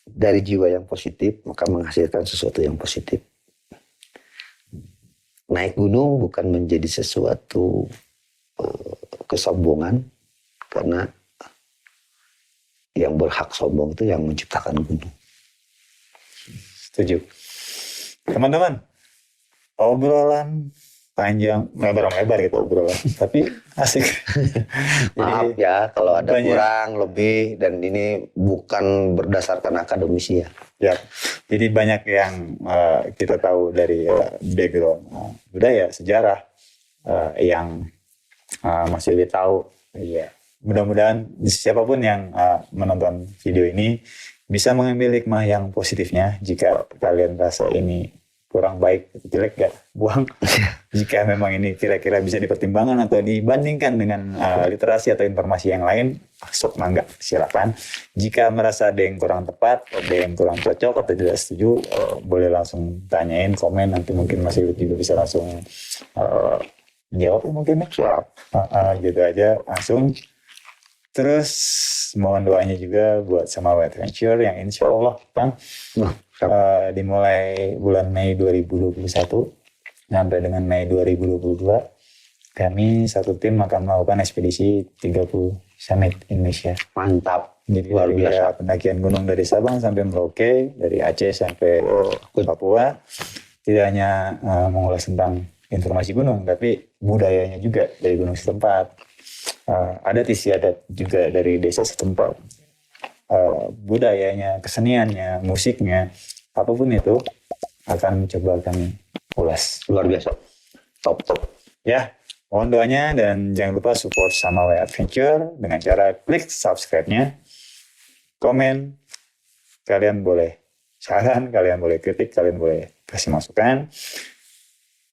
dari jiwa yang positif maka menghasilkan sesuatu yang positif. Naik gunung bukan menjadi sesuatu kesombongan, karena yang berhak sombong itu yang menciptakan gunung. Setuju. Teman-teman, obrolan panjang, lebar gitu obrolan, tapi asik. Maaf ya kalau ada banyak. kurang lebih, dan ini bukan berdasarkan akademisi ya. Ya, jadi banyak yang kita tahu dari background budaya, sejarah yang Mas Yuli tahu. Iya. mudah-mudahan siapapun yang menonton video ini bisa mengambil hikmah yang positifnya. Jika kalian rasa ini kurang baik, jelek, gak buang. Jika memang ini kira-kira bisa dipertimbangkan atau dibandingkan dengan literasi atau informasi yang lain, sok mangga, silakan. Jika merasa ada yang kurang tepat, ada yang kurang cocok atau tidak setuju, boleh langsung tanyain, komen, nanti mungkin Mas Ilut juga bisa langsung jawab mungkin. Gitu aja, langsung. Terus mohon doanya juga buat Samawa Adventure yang insya Allah Bang, dimulai bulan Mei 2021 sampai dengan Mei 2022 kami satu tim akan melakukan ekspedisi 30 Summit Indonesia. Mantap. Jadi Luar dari biasa. pendakian gunung dari Sabang sampai Merauke, dari Aceh sampai Papua, tidak hanya mengulas tentang informasi gunung, tapi budayanya juga dari gunung setempat. Adat istiadat juga dari desa setempat, budayanya, keseniannya, musiknya, apapun itu akan coba kami ulas. Luar biasa. Top. Ya, mohon doanya dan jangan lupa support Samawa Adventure dengan cara klik subscribe-nya, komen, kalian boleh saran, kalian boleh kritik, kalian boleh kasih masukan,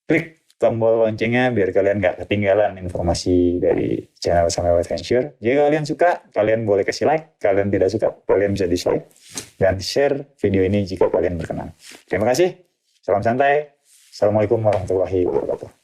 klik tombol loncengnya biar kalian nggak ketinggalan informasi dari channel Samawa Adventure. Jika kalian suka, kalian boleh kasih like. Kalian tidak suka, kalian bisa dislike. Dan share video ini jika kalian berkenan. Terima kasih. Salam santai. Assalamualaikum warahmatullahi wabarakatuh.